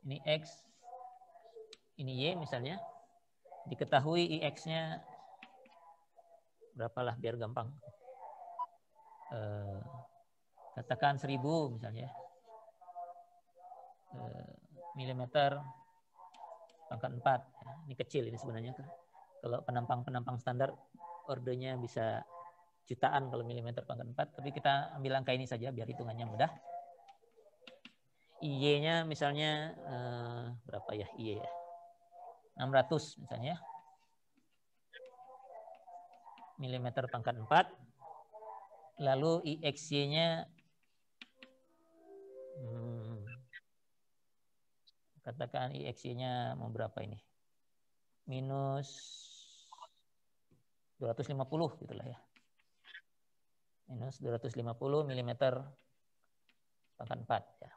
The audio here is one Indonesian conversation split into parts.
Ini X, ini Y misalnya. Diketahui IX-nya berapalah biar gampang. Katakan 1000 misalnya. Milimeter pangkat 4. Ya, ini kecil ini sebenarnya. Kalau penampang standar ordenya bisa jutaan kalau milimeter pangkat 4. Tapi kita ambil angka ini saja biar hitungannya mudah. IY-nya misalnya berapa ya IY ya? 600 misalnya. Milimeter pangkat 4. Lalu IXY-nya katakan IXY-nya mau berapa ini? Minus 250 gitulah ya. Minus 250 mm pangkat 4 ya.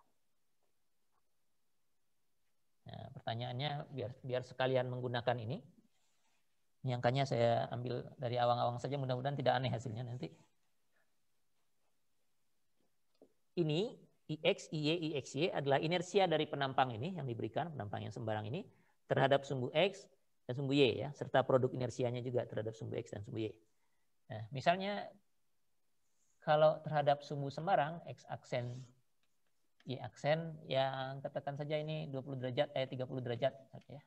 Nah, pertanyaannya biar sekalian menggunakan ini. Ini angkanya saya ambil dari awang-awang saja, mudah-mudahan tidak aneh hasilnya nanti. Ini IX, IY, IXY adalah inersia dari penampang ini yang diberikan, penampang yang sembarang ini terhadap sumbu X dan sumbu Y ya, serta produk inersianya juga terhadap sumbu X dan sumbu Y. Nah, misalnya kalau terhadap sumbu sembarang X aksen, Y aksen yang katakan saja ini 20 derajat, 30 derajat ya.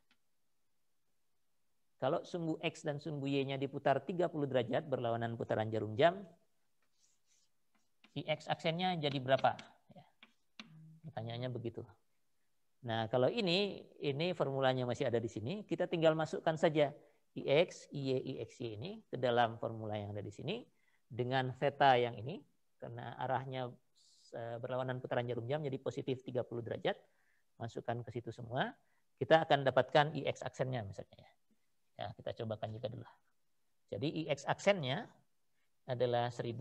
Kalau sumbu X dan sumbu Y-nya diputar 30 derajat berlawanan putaran jarum jam, IX aksennya jadi berapa? Ya. Pertanyaannya begitu. Nah, kalau ini formulanya masih ada di sini, kita tinggal masukkan saja IX, IY, IXY ini ke dalam formula yang ada di sini dengan theta yang ini, karena arahnya berlawanan putaran jarum jam jadi positif 30 derajat, masukkan ke situ semua, kita akan dapatkan IX aksennya misalnya ya. Ya, kita cobakan juga dulu. Jadi IX aksennya adalah 1000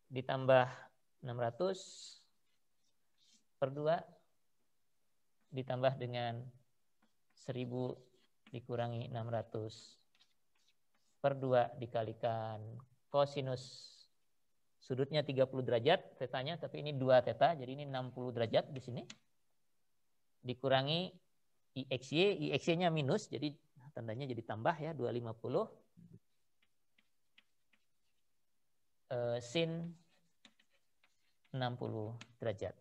ditambah 600 per 2 ditambah dengan 1000 dikurangi 600 per 2 dikalikan kosinus sudutnya 30 derajat tetanya, tapi ini 2 theta, jadi ini 60 derajat di sini. Dikurangi IXY, IXY-nya minus, jadi tandanya jadi tambah ya, 250 sin 60 derajat.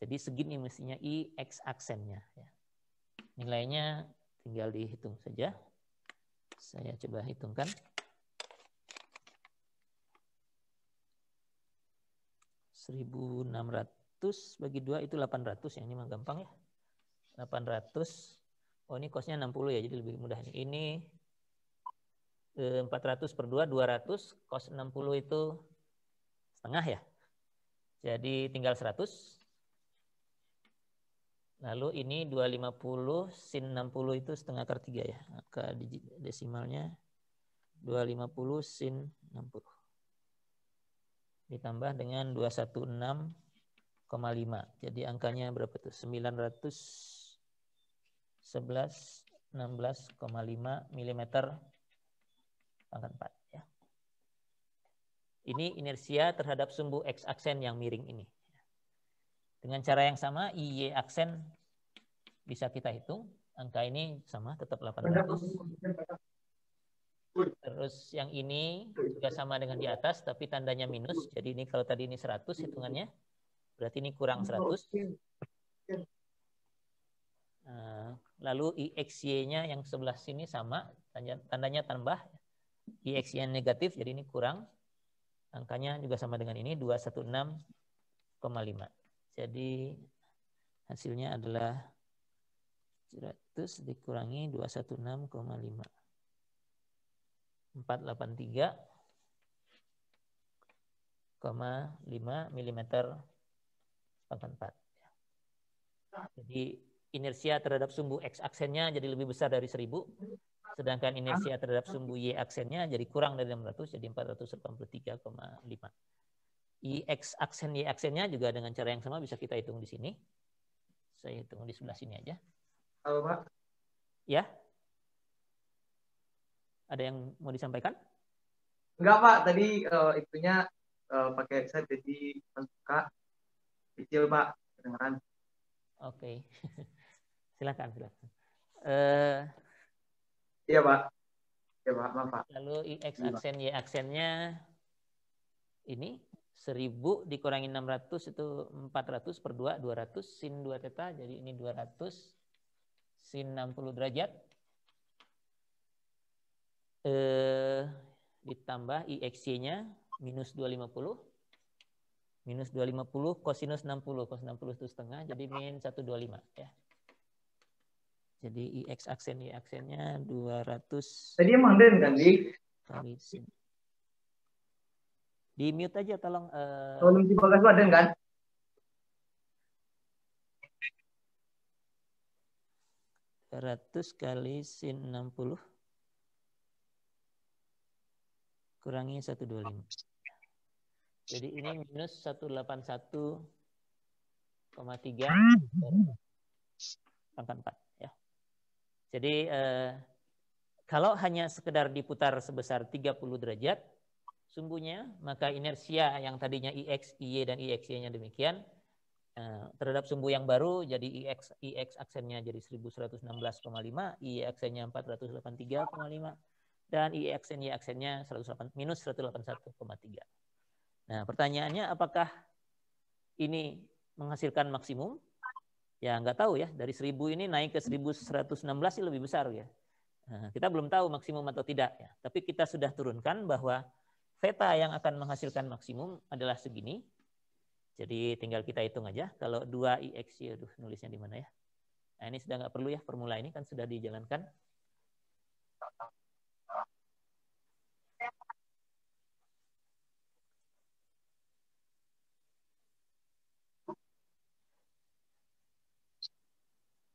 Jadi segini mestinya IX aksennya. Ya. Nilainya tinggal dihitung saja. Saya coba hitungkan. (1.600) bagi 2 itu 800. Yang ini mah gampang ya. 800. Oh ini cosnya 60 ya, jadi lebih mudah. Ini 400 per 2, 200. Cos 60 itu setengah ya. Jadi tinggal 100. Lalu ini 250 sin 60 itu setengah akar 3 ya. Angka desimalnya 250 sin 60. Ditambah dengan 216,5. Jadi angkanya berapa tuh? 911,16,5 mm pangkat 4 ya. Ini inersia terhadap sumbu X aksen yang miring ini. Dengan cara yang sama IY aksen bisa kita hitung. Angka ini sama, tetap 800. Terus yang ini juga sama dengan di atas, tapi tandanya minus. Jadi ini kalau tadi ini 100 hitungannya, berarti ini kurang 100. Lalu IXY-nya yang sebelah sini sama, tandanya tambah. IXY negatif, jadi ini kurang. Angkanya juga sama dengan ini, 216,5. Jadi hasilnya adalah 100 dikurangi 216,5. 483,5 mm pangkat 4. Jadi inersia terhadap sumbu X aksennya jadi lebih besar dari 1000. Sedangkan inersia terhadap sumbu Y aksennya jadi kurang dari 600, jadi 483,5. IX aksen Y aksennya juga dengan cara yang sama bisa kita hitung di sini. Saya hitung di sebelah sini aja. Halo Pak. Ya. Ada yang mau disampaikan? Enggak Pak, tadi itunya pakai saya jadi buka kecil Pak. kedengeran. Oke. Silakan. Iya, Pak. Iya, Pak. Maaf, Pak. Lalu X aksen Y aksennya ini 1000 dikurangi 600 itu 400 per 2, 200 sin 2 theta. Jadi ini 200 sin 60 derajat. Ditambah IXY-nya minus 250. Minus 250 kosinus 60. Cos 60 itu setengah, jadi min 125. Ya. Jadi IX aksen Y aksennya 200. Tadi emang Den kan, Di? Kali sin. Di mute aja tolong. Kalau di bagas lu ada kan? Ratus kali sin 60 kurangi 125. Jadi ini minus 181,3 pangkat 4 ya. Jadi kalau hanya sekedar diputar sebesar 30 derajat sumbunya, maka inersia yang tadinya IX, IY dan IXY-nya demikian terhadap sumbu yang baru jadi IX aksennya jadi 1116,5, IY aksennya 483,5 dan IY aksennya minus 181,3. Nah, pertanyaannya apakah ini menghasilkan maksimum? Ya nggak tahu ya, dari 1000 ini naik ke 1116 sih lebih besar ya. Nah, kita belum tahu maksimum atau tidak ya. Tapi kita sudah turunkan bahwa theta yang akan menghasilkan maksimum adalah segini. Jadi tinggal kita hitung aja. Kalau 2IXY, aduh nulisnya di mana ya? Nah ini sudah nggak perlu ya, formula ini kan sudah dijalankan.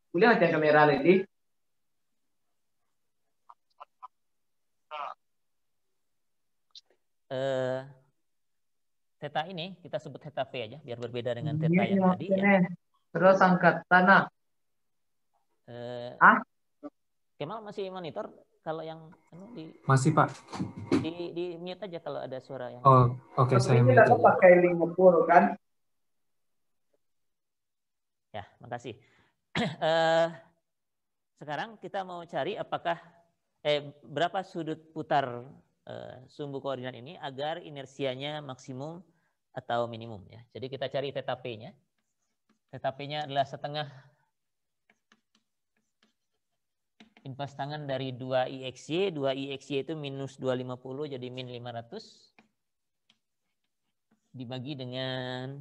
Boleh ngecek kamera lagi? Theta ini kita sebut theta P aja biar berbeda dengan theta yang tadi ya. Terus angkat tanah. Kemal masih monitor kalau yang masih Pak. Di mute aja kalau ada suara yang. Oh, oke, saya mute aja. Pakai link ngepur kan? Ya, makasih. Sekarang kita mau cari apakah berapa sudut putar sumbu koordinat ini agar inersianya maksimum atau minimum ya. Jadi kita cari theta P-nya. Theta P-nya adalah setengah impas tangan dari 2IXY. 2IXY itu minus 250 jadi min 500 dibagi dengan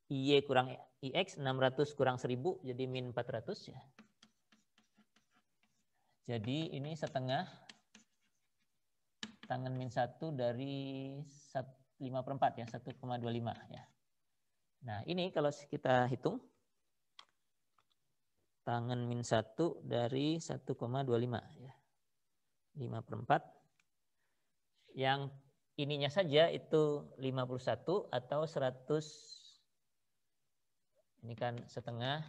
IY kurang IX 600 kurang 1000 jadi min 400 ya. Jadi ini setengah tangan min 1 dari 5/4 ya, 1,25 ya. Nah ini kalau kita hitung tangan min 1 dari 1,25 ya. 5/4. Yang ininya saja itu 51 atau 100, ini kan setengah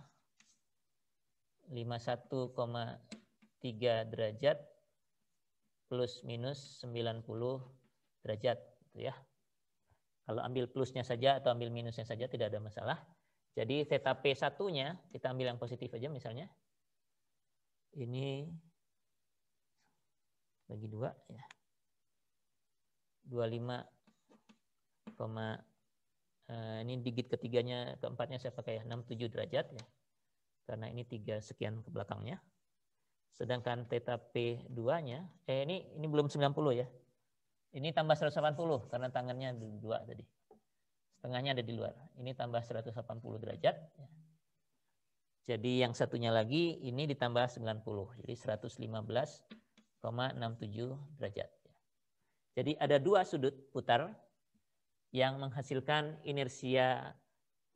51,3 derajat plus minus 90 derajat gitu ya. Kalau ambil plusnya saja atau ambil minusnya saja tidak ada masalah. Jadi theta P1-nya kita ambil yang positif aja misalnya. Ini bagi 2 ya. 25, ini digit ketiganya, keempatnya saya pakai 67 derajat ya. Karena ini 3 sekian ke belakangnya. Sedangkan theta P2-nya, ini belum 90 ya. Ini tambah 180 karena tangannya 2 tadi. Setengahnya ada di luar. Ini tambah 180 derajat. Jadi yang satunya lagi ini ditambah 90. Jadi 115,67 derajat. Jadi ada 2 sudut putar yang menghasilkan inersia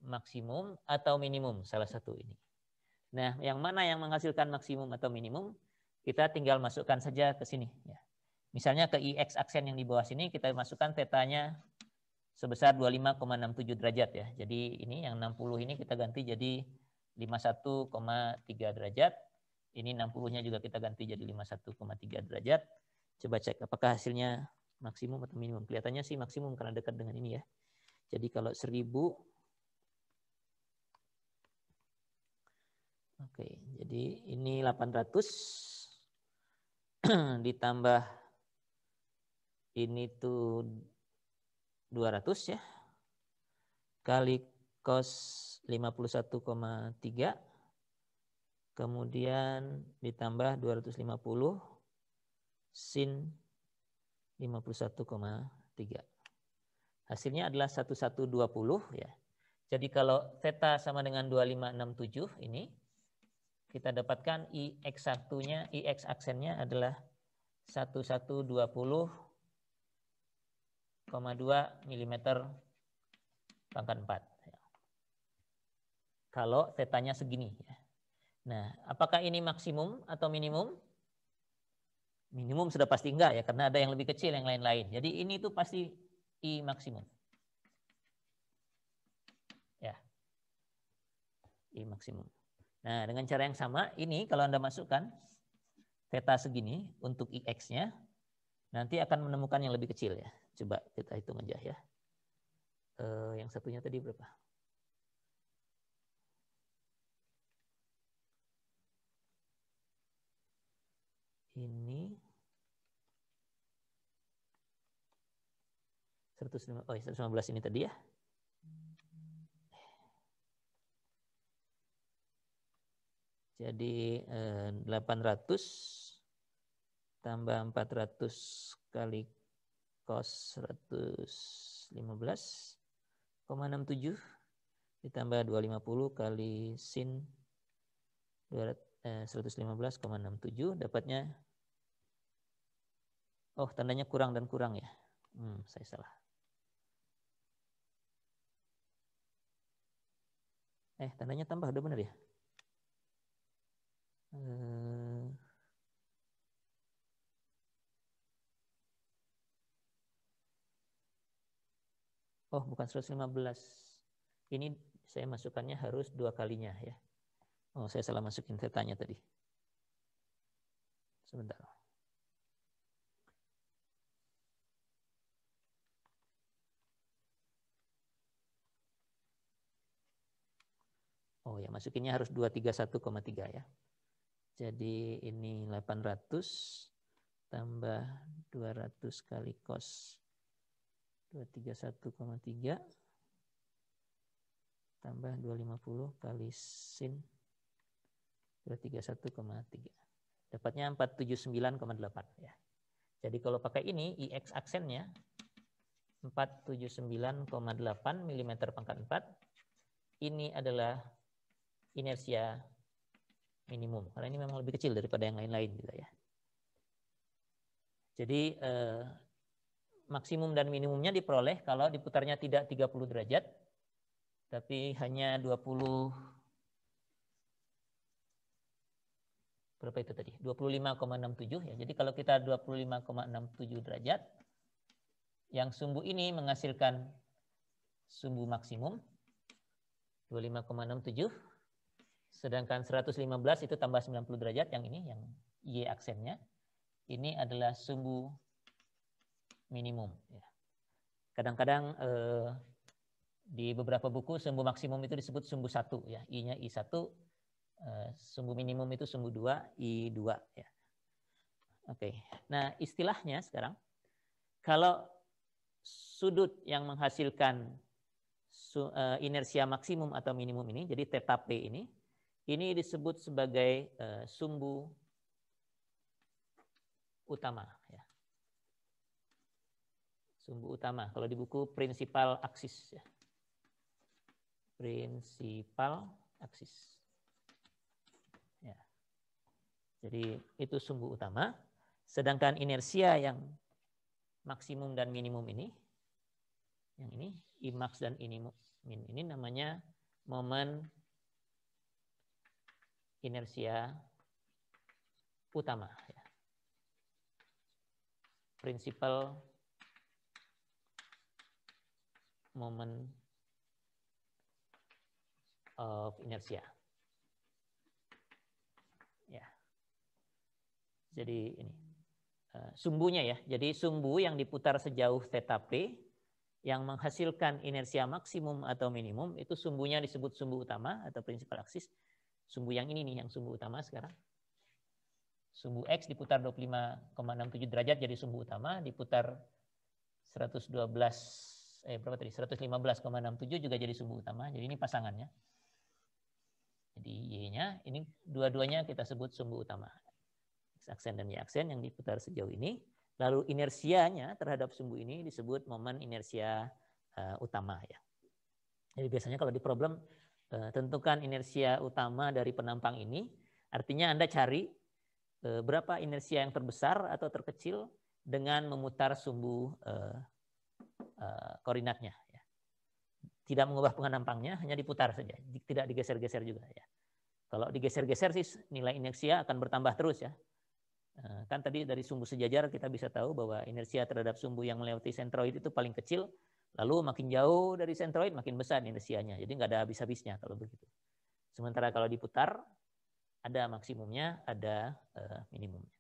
maksimum atau minimum salah satu ini. Nah, yang mana yang menghasilkan maksimum atau minimum, kita tinggal masukkan saja ke sini. Ya. Misalnya ke IX aksen yang di bawah sini, kita masukkan tetanya sebesar 25,67 derajat ya. Jadi ini yang 60 ini kita ganti jadi 51,3 derajat. Ini 60-nya juga kita ganti jadi 51,3 derajat. Coba cek apakah hasilnya maksimum atau minimum. Kelihatannya sih maksimum karena dekat dengan ini ya. Jadi kalau 1000 Jadi ini 800 ditambah ini tuh 200 ya. Kali cos 51,3. Kemudian ditambah 250 sin 51,3. Hasilnya adalah 1120 ya. Jadi kalau theta sama dengan 2567 ini kita dapatkan IX1-nya, IX aksennya adalah 1120,2 mm pangkat 4. Kalau tetanya segini ya. Nah, apakah ini maksimum atau minimum? Minimum sudah pasti enggak ya, karena ada yang lebih kecil yang lain-lain. Jadi ini tuh pasti I maksimum. Ya. I maksimum. Nah, dengan cara yang sama, ini kalau Anda masukkan theta segini untuk IX-nya, nanti akan menemukan yang lebih kecil ya. Coba kita hitung aja ya. Yang satunya tadi berapa? Ini 115 ini tadi ya. Jadi 800 tambah 400 kali cos 115,67 ditambah 250 kali sin 115,67 dapatnya, oh tandanya kurang dan kurang ya. Saya salah. Tandanya tambah, udah benar ya? Oh, bukan 115. Ini saya masukkannya harus 2 kalinya ya. Oh, saya salah masukin tetanya tadi. Sebentar. Oh ya, masukinnya harus 231,3 ya. Jadi ini 800 tambah 200 kali cos 231,3 tambah 250 kali sin 231,3. Dapatnya 479,8 ya. Jadi kalau pakai ini IX aksennya 479,8 mm pangkat 4. Ini adalah inersia minimum karena ini memang lebih kecil daripada yang lain-lain juga ya. Jadi maksimum dan minimumnya diperoleh kalau diputarnya tidak 30 derajat tapi hanya 20, berapa itu tadi? 25,67 ya. Jadi kalau kita 25,67 derajat, yang sumbu ini menghasilkan sumbu maksimum 25,67, sedangkan 115 itu tambah 90 derajat, yang ini, yang Y aksennya, ini adalah sumbu minimum. Kadang-kadang di beberapa buku sumbu maksimum itu disebut sumbu 1 ya, I-nya I1, sumbu minimum itu sumbu 2, I2 ya. Oke. Nah, istilahnya sekarang kalau sudut yang menghasilkan inersia maksimum atau minimum ini, jadi theta P ini disebut sebagai sumbu utama ya. Sumbu utama kalau di buku prinsipal aksis ya. Prinsipal aksis. Ya. Jadi itu sumbu utama. Sedangkan inersia yang maksimum dan minimum ini, yang ini Imax dan min ini namanya momen inersia utama. Ya. Principal moment of inertia. Ya. Jadi ini sumbunya ya. Jadi sumbu yang diputar sejauh theta P yang menghasilkan inersia maksimum atau minimum itu sumbunya disebut sumbu utama atau prinsipal aksis. sumbu yang ini nih, yang sumbu utama sekarang. Sumbu X diputar 25,67 derajat jadi sumbu utama, diputar 115,67 juga jadi sumbu utama. Jadi ini pasangannya. Jadi Y-nya, ini dua-duanya kita sebut sumbu utama. X-aksen dan Y-aksen yang diputar sejauh ini. Lalu inersianya terhadap sumbu ini disebut momen inersia utama. Ya. Jadi biasanya kalau di problem, tentukan inersia utama dari penampang ini. Artinya Anda cari berapa inersia yang terbesar atau terkecil dengan memutar sumbu koordinatnya. Ya. Tidak mengubah penampangnya, hanya diputar saja, tidak digeser-geser juga. Ya. Kalau digeser-geser sih nilai inersia akan bertambah terus ya. Kan tadi dari sumbu sejajar kita bisa tahu bahwa inersia terhadap sumbu yang melewati sentroid itu paling kecil, lalu makin jauh dari sentroid makin besar inersianya. Jadi nggak ada habis-habisnya kalau begitu. Sementara kalau diputar, ada maksimumnya, ada minimumnya.